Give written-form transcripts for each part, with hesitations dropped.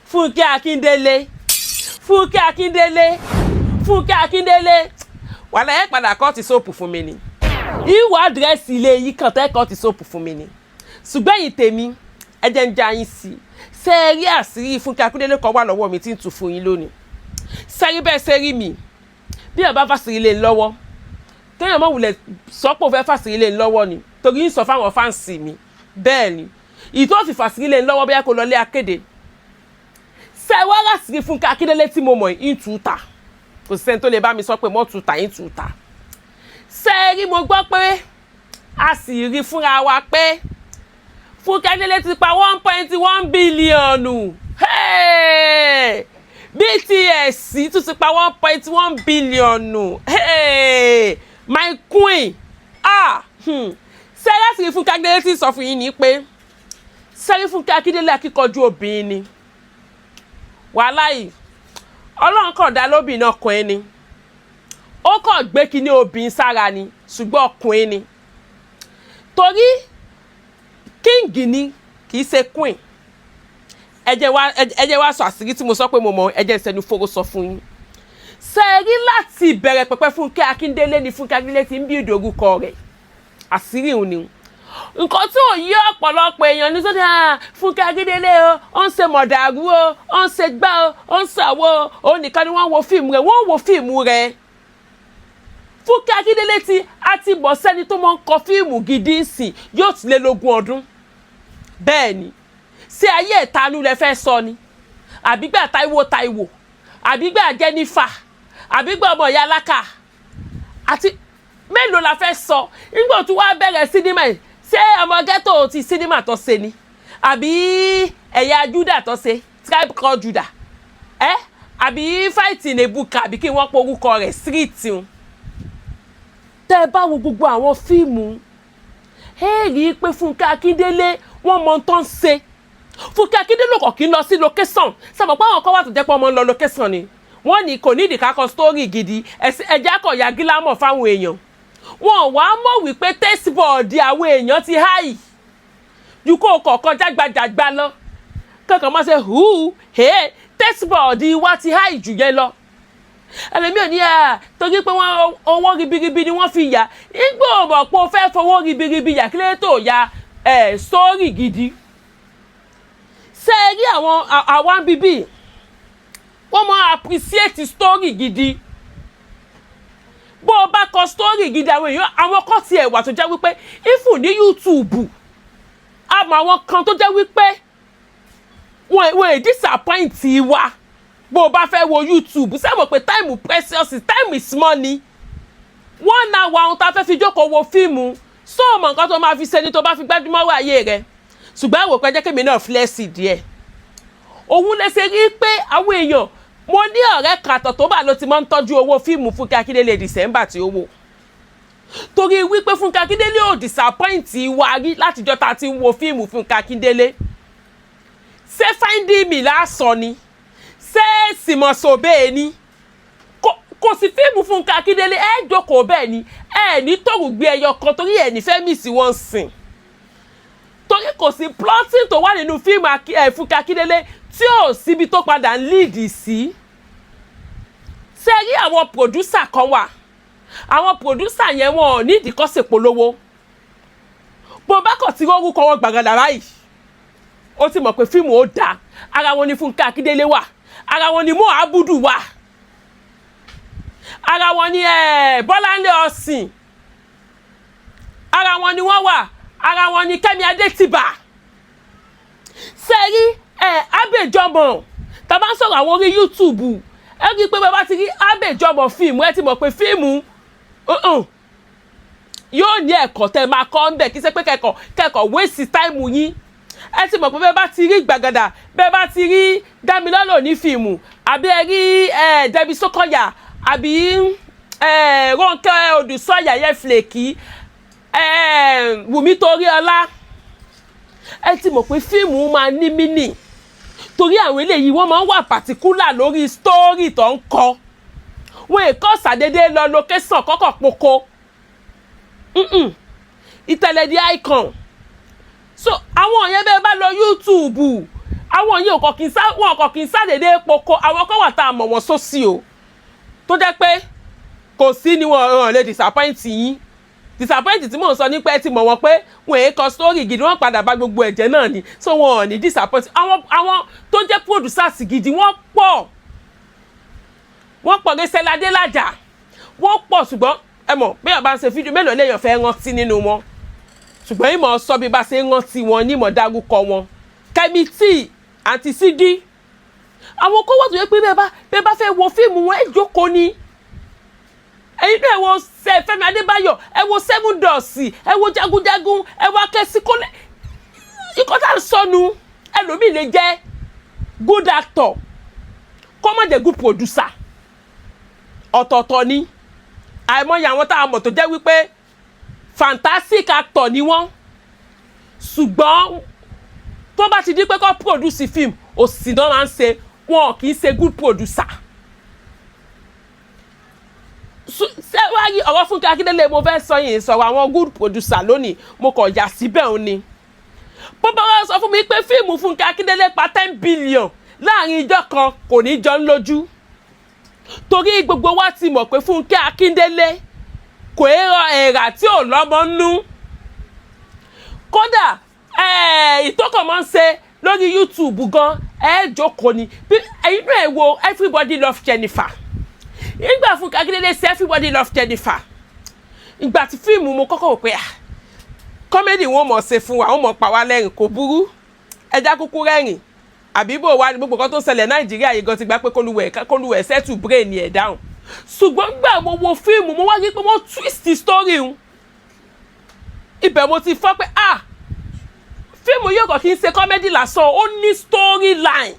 Funke Akindele Funke Akindele Funke Akindele wàlá ẹ padà kọ́ ti sóòpù fún mi ni ìwà àdírẹ́sì ilé yìí kan tẹ́ kọ́ ti sóòpù fún mi ni ṣùgbọ́n ẹ̀yin tèmi ẹ jẹ́ ń já yín sí ṣé ẹ rí àṣírí Funke Akindele kan wà lọ́wọ́ mi tí ń tù fún yín lónìí sẹ́rí bẹ́ẹ̀ sẹ́rí mi bí ẹ bá fàṣírí lé lọ́wọ́ kéèyàn mọ̀ wulẹ̀ sọ́pọ̀ fẹ́ fàṣírí lé lọ́wọ́ ni torí ń sọ fáwọn fáǹsì mi bẹ́ẹ̀ ni ìtọ́ fi fàṣírí lé lọ́wọ́ bóyá kó lọ lé akéde sẹ́wọ́n àṣírí Funke Akindele tí mo mọ̀ ń tù ta kò sẹ́ni tó lè bá mi sọ pé mo tù ta ń tù ta sẹ́rí mo gbọ́ pé a sì rí fúnra wa pé Funke Akindele ti pa 1.1 bílíọ̀nù BTS tún ti pa 1.1 bílíọ̀nù my queen sẹ́rí àṣírí Funke Akindele ti sọ fún yín ni pé sẹ́rí Funke Akindele akíkanjú obìnrin ni wàhálà yìí ọlọ́run kàn dá lóbìnrin ọkùnrin ni ó kàn gbé kíní obìnrin sára ni ṣùgbọ́n ọkùnrin ni torí kíngì ni kì í ṣe queen ẹ jẹ́ wá sọ àṣírí tí mo sọ pé mo mọ̀ ẹ jẹ́ ìṣẹ́nu fóró sọ fún yín ṣẹ́rí láti ìbẹ̀rẹ̀ pẹ̀pẹ̀ Funke Akindele ni Funke Akindele ti ń bí ìdórúkọ rẹ̀ àṣírí òun ni nǹkan tí ò yí ọ̀pọ̀lọpọ̀ èèyàn ní sọ́dọ̀ Funke Akindele o ó ń ṣe mọ̀dàrú o ó ń ṣe gbá o ó ń ṣàwo o òun nìkan ni wọ́n wo fíìmù rẹ̀ wọ́n wo fíìmù rẹ̀ Funke Akindele ti àti bọ̀ sẹ́ni tó máa ń kọ fíìmù gidi ńsìn yóò ti lé lógún ọdún bẹ́ẹ̀ ni ṣé ayé ìtanú lẹ fẹ́ sọ ni àbígbà Táíwò àbígbà Jennifer àbígbà ọmọ ìyá alákà àti mélòó la fẹ́ sọ nígbà tó wá bẹ̀rẹ̀ sinimá ṣé ọmọ ghetto ti sinimá tó ṣe ni àbí ẹ̀yà Judah tó ṣe tribe called Judah àbí fighting ebuka àbí kí wọ́n porúkọ rẹ̀ street un tẹ́ ẹ bá wo gbogbo àwọn fíìmù ẹ rí i pé Funke Akindele wọ́n mọ tó ń ṣe Funke Akindele kò kí ń lọ sí location sábà pé àwọn kan wà tó jẹ́ pé ọmọ ń lọ location ni wọ́n ní kò ní ìdíkàkọ story gidi ẹ̀jẹ̀ kọ̀ ya gílámọ̀ fáwọn èèyàn wọn wá mọ̀ wípé tẹ́síbọ̀ọ̀dì àwọn èèyàn ti háì ju kó kọ̀ọ̀kan jágbajàgba lọ kankan máa ṣe tẹ́síbọ̀ọ̀dì wa ti háì jù yẹn lọ ẹlẹ́mí ò ní torí pé wọ́n owó ribiribi ni wọ́n fi yà nígbà òbọ̀ pé o fẹ́ fowó ribiribi yà kí lè tó ya sórí gidi ṣé ẹ rí àwọn bíbí wọ́n máa appreciate story gidi bó o bá kọ story gidi àwọn èèyàn àwọn kan tiẹ̀ wà tó jẹ́ wípé ifun ní YouTube àmọ́ àwọn kan tó jẹ́ wípé wọ́n è disappoint wa bó o bá fẹ́ wo YouTube sẹ́wọ̀n pé time precious time is money 1 hour ohun tá a fẹ́ fi jókòó wo fíìmù sóòmọ̀ nǹkan tó máa fi ṣe ni tó bá fi gbájúmọ́ wá ayé rẹ̀ ṣùgbọ́n àwọn òpin ẹjẹ́ kémi náà flẹ́sì díẹ̀ òun lè ṣe rí pé àwọn èèyàn mo ní ọ̀rẹ́ kan àtọ̀tọ̀bà ló ti máa ń tọ́jú owó fíìmù Funke Akindele December tí ó wò torí wípé Funke Akindele ò disappoint wa rí látijọ́ ta ti ń wo fíìmù Funke Akindele ṣé Finding Me lásán ni ṣé Sìmọ̀sọ̀bẹ́ ni kò sí fíìmù Funke Akindele ẹ jókòó bẹ́ẹ̀ ni ẹ ní tòrùgbé ẹyọ kan torí ẹ ní fẹ́ mí sí wọn sìn torí kò sí plotting tó wà nínú fíìmù Funke Akindele tí ò síbi tó padà ń lead sí ṣé rí àwọn producer kan wà àwọn producer yẹn wọn ò ní ìdíkọ́sẹ̀ polówó bó bá kàn ti rórúkọ wọn gbàgàdà báyìí ó ti mọ̀ pé fíìmù ó dáa ara wọn ni Funke Akindele wà ara wọn ni Mo Abudu wà ara wọn ni Bọ́láńlé Ọ̀sìn ara wọn ni wọ́n wà ara wọn ni Kẹ́mi Adétìbà ṣé rí Abẹ́jọmọ tá bá ń sọ̀rọ̀ àwọn orí YouTube ẹ rí i pé bàbá ti rí Abẹ́jọmọ fíìmù ẹ ti mọ̀ pé fíìmù yóò ní ẹ̀kọ́ tẹ́ máa kọ́ ń bẹ̀ kí ṣe pé kẹ́kọ̀ọ́ waste time yín ẹ ti mọ̀ pé bẹ́ẹ̀ bá ti rí Gbàgàdà bẹ́ẹ̀ bá ti rí Dámilọ́lá ní fíìmù àbí ẹ rí Debbie Sokoya àbí Rónkẹ́ Odùsọ̀yà yẹ Flèkì Wùmí Toríọlá ẹ ti mọ̀ pé fíìmù máa ní mínì torí àwọn eléyìí wọ́n máa ń wà pàtíkúlà lórí sítórì tó ń kọ wọn èkó ṣàdédé lọ lókẹ́sàn kọ́kọ́ poko ìtẹ̀lẹ̀ di icon so àwọn yẹn bẹ́ẹ̀ bá lọ YouTube àwọn yìí wọn kò kí n sádédé poko àwọn kan wà tá a mọ̀ wọ́n sósì o tó jẹ́ pé kò sí ni wọn lè disappoint yín disappoint tí mò ń sọ nípa ẹ ti mọ̀ wọ́n pé wọn èé kọ story gidi wọ́n padà bá gbogbo ẹ̀jẹ̀ náà ni so wọn ò ní disappoint àwọn tó jẹ́ producers gidi wọ́n pọ̀ Rẹ́sẹ́ládé lájà wọ́n pọ̀ ṣùgbọ́n ẹ mọ̀ bí ọba ń ṣe fídíò mélòó lèèyàn fẹ́ rántí nínú wọn ṣùgbọ́n ìmọ̀ sọ bí bá ṣe rántí wọn ní ìmọ̀ dárúkọ wọn Kẹ́mi T àti Sídí àwọn kó wọ́n tó yẹ pé bẹ́ẹ̀ bá fẹ́ wo fíìmù wọn ẹ jókòó ni ẹ̀yin náà ẹ wo Fẹ́mi Adébáyọ̀ ẹ wo Seven Doors ẹ wo Jagunjagun ẹ wo Akẹ́sí Kọ́lé ikọ́ tá à ń sọnù ẹlòmíì lè jẹ́ good actor kó má jẹ́ good producer ọ̀tọ̀ọ̀tọ̀ ni àìmọye àwọn tá a mọ̀ tó jẹ́ wípé fantastic actor ni wọ́n ṣùgbọ́n tó bá ti di pé kó produce film òsì náà máa ń ṣe wọn kì í ṣe good producer. ṣé wàá rí ọ̀rọ̀ Funke Akindele mo fẹ́ sọ yìí sọ̀rọ̀ àwọn good producer lónìí mo kàn yà síbẹ̀ òun ni. bọ́bá wa sọ fún mi pé fíìmù Funke Akindele pa 10 billion láàrin ìjọ kan kò ní jọ ń lójú torí gbogbo wa ti mọ̀ pé Funke Akindele kò èrò ẹ̀rà tí ò lọ́mọ nú kódà ìtọ́kọ̀ máa ń ṣe lórí YouTube gan jókòó ni ẹ̀yin náà ẹ̀ wo Everybody Love Jennifer ìgbà Funke Akindele ṣe Everybody Love Jennifer ìgbà tí fíìmù mo kọ́kọ́ wò pé kọ́mẹ́dì wọn mọ̀ ṣe fún wa wọn mọ̀ pa wá lẹ́rìn kò burú ẹja kúkú rẹ́rìn àbíbò wa ni gbogbo kan tó ṣẹlẹ̀ Nàìjíríà yìí gan ti gbà pé kólúwẹ̀ settle brain ẹ̀ down ṣùgbọ́n gbà mo wo fíìmù mo wá rí pé wọ́n twist story un ibẹ̀ mo ti fọ́ pé fíìmù yóò kàn kí n ṣe kọ́mẹ́dì lásán ó ní storyline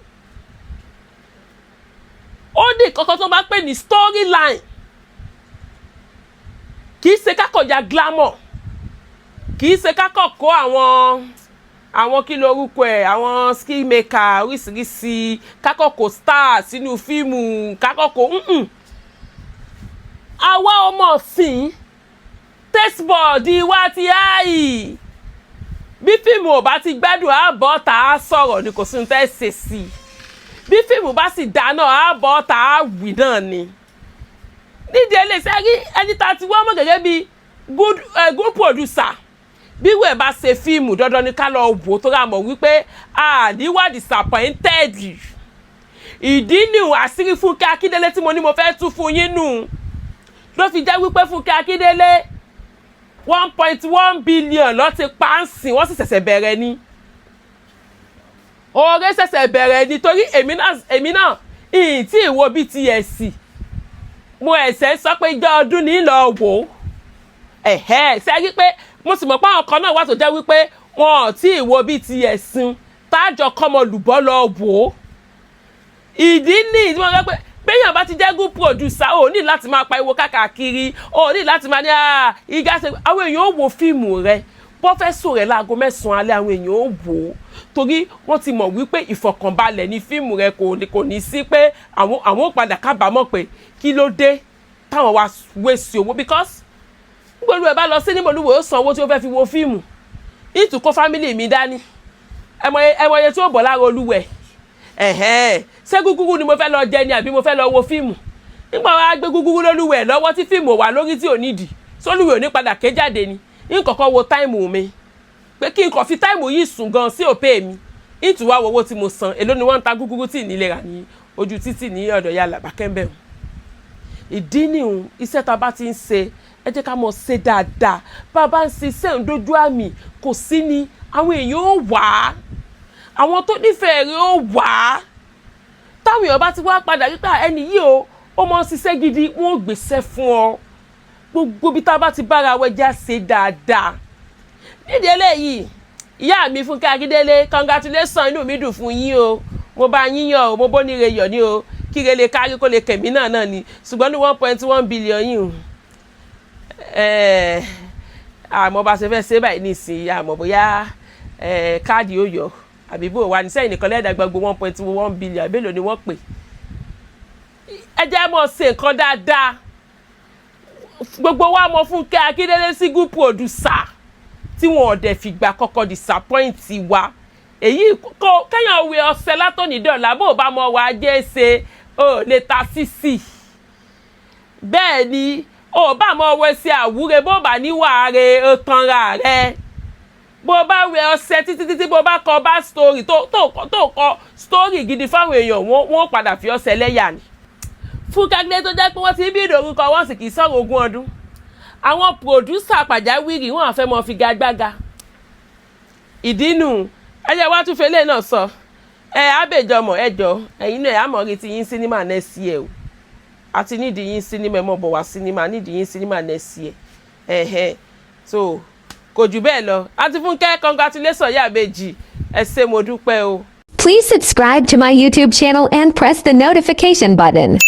ó ní kankan tó bá pè ní storyline kì í ṣe kákọ̀jà glamour kì í ṣe kákọ̀ kó àwọn kí lorúkọ ẹ̀ àwọn skill maker oríṣiríṣi kákọ̀ kó star sínú fíìmù kákọ̀ kó àwa ọmọ ọ̀sìn testboard wa ti háì bí fíìmù ò bá ti gbádùn àbọ̀ tá a sọ̀rọ̀ ni kò sí ní tẹ́ ṣe sí i bí fíìmù bá sì dáná àbọ̀ tá a wì náà ni nídìí ẹlẹ́sẹ̀ rí ẹni tá a ti wọ́n mọ̀ gẹ́gẹ́ bí good producer bí wẹ́ẹ̀ bá ṣe fíìmù dandan ni ká lọ wò tó rà mọ̀ wípé níwá disappointed ìdí nìhun àṣírí Funke Akindele tí mo ní mo fẹ́ tú fún yín nù ló fi jẹ́ wípé Funke Akindele 1.1 billion ló ti pa ń sìn wọ́n sì ṣẹ̀ṣẹ̀ bẹ̀rẹ̀ ni oore ṣẹ̀ṣẹ̀ bẹ̀rẹ̀ ni torí èmi náà ìyìn tí ìwo BTS mo ẹ̀sẹ̀ sọ pé ìjọ ọdún ní lọ wò ṣe rí pé mo sì mọ̀ pé àwọn kan náà wà tó jẹ́ wípé wọn ò tí ìwo BTS tájọ kọ́mọ lùbọ́ lọ wò ìdí ní ìdí wọn rẹ pé béèyàn bá ti jẹ́ good producer ò ní láti máa pariwo káàkiri ò ní láti máa ní ìgá ṣe àwọn èèyàn ò wo fíìmù rẹ pọ́fẹ́sọ̀ rẹ láago 9 alẹ́ àwọn èèyàn ò wò ó torí wọ́n ti mọ̀ wípé ìfọ̀kànbalẹ̀ ní fíìmù rẹ kò ní sí pé àwọn ò padà kábàámọ̀ pé kí ló dé táwọn wá wéṣì owó because gbogbo ẹ̀ bá lọ sí nímọ̀lúwò ó san owó tí ó fẹ́ fi wo fíìmù ìtùkọ́ fámìlì mi dání ẹmọye tí ó bọ̀ lára olúwẹ̀ ṣé gúgúrú ni mo fẹ́ lọ jẹ ni àbí mo fẹ́ lọ wo fíìmù nígbà wàá gbé gúgúrú lólúwẹ̀ lọ́wọ́ tí fíìmù wà lórí tí ò nídìí sólúwẹ̀ ò ní padà ké jáde ni nkọ̀kọ́ wo táìmù mi pé kí n kàn fi táìmù yìí sùn gan sí òpè mi ìtùwá owó tí mo san èló ni wọ́n ń ta gúgúrú tí ìnílera ní ojú títì ní ọ̀dọ̀ ya làbákẹ́ńbẹ̀ ìdí nìhun iṣẹ́ tá a bá ti ń ṣe ẹ jẹ́ ká mọ̀ ṣe dáadáa bá a bá ń ṣe iṣẹ́ ìdójú àmì kò sí ni àwọn èèyàn ó wà á àwọn tó nífẹ̀ẹ́ rẹ̀ ó wà á táwọn èèyàn bá ti wá padà nípa ẹni yìí ó mọ̀ ń ṣiṣẹ́ gidi wọ́n ò gbèsè fún ọ gbogbo bí tá a bá ti bára wẹjá ṣe dáadáa nídìí eléyìí ìyá mi Funke Akindele congratulations inú mi dùn fún yín o mo bá yín yọ̀ o mo bó ní re yọ̀ ní o kí re lè kárí kó lè kẹ̀mí náà ni ṣùgbọ́n ní 1.1 billion yìí o àmọ́ bá ṣe fẹ́ ṣe báyìí nísìnyí àmọ́ bóyá káàdì ó yọ àbí bó wà ní sẹ́yìn nìkan lẹ́ẹ̀dá gbogbo 1.1 billion àbélò ni wọ́n pè ẹ jẹ́ mọ̀ ṣe nǹkan dáadáa gbogbo wa mọ̀ Funke Akindele sí good producer tí wọn ò dẹ̀ fìgbà kọ́kọ́ disappoint wa èyí kó kéèyàn wẹ ọṣẹ látòní dọ̀là bó bá mọ wàá jẹ́ ṣe ó lè ta sísì bẹ́ẹ̀ ni ó bá mọ wẹ ṣe àwúre bó bá níwà rẹ ó tanra rẹ bó bá wẹ ọṣẹ títí bó bá kọ bá story tó kọ story gidi fáwọn èèyàn wọn padà fi ọṣẹ lẹ́yà ni. Funke Akindele tó jẹ́ pé wọ́n ti ń bí ìdòrúkọ wọ́n sì kì í sọ̀rọ̀ ogún ọdún àwọn pòdúsà pàjáwìrì wọn àfẹ́ mọ́ fi gagbága ìdínú ẹyẹ wá tún fẹlẹ́ náà sọ abèjọmọ ẹjọ ẹ̀yin náà àmọ̀rí ti yín sinimá next year o àti nídìí yín sinimá ẹ̀ mọ̀ bọ̀ wá sinimá nídìí yín sinimá next year so kò jù bẹ́ẹ̀ lọ àti Funke congratulations yàbẹ̀jì ẹ ṣé mo dúpẹ́ o. Please subscribe to my YouTube channel and press the notification button.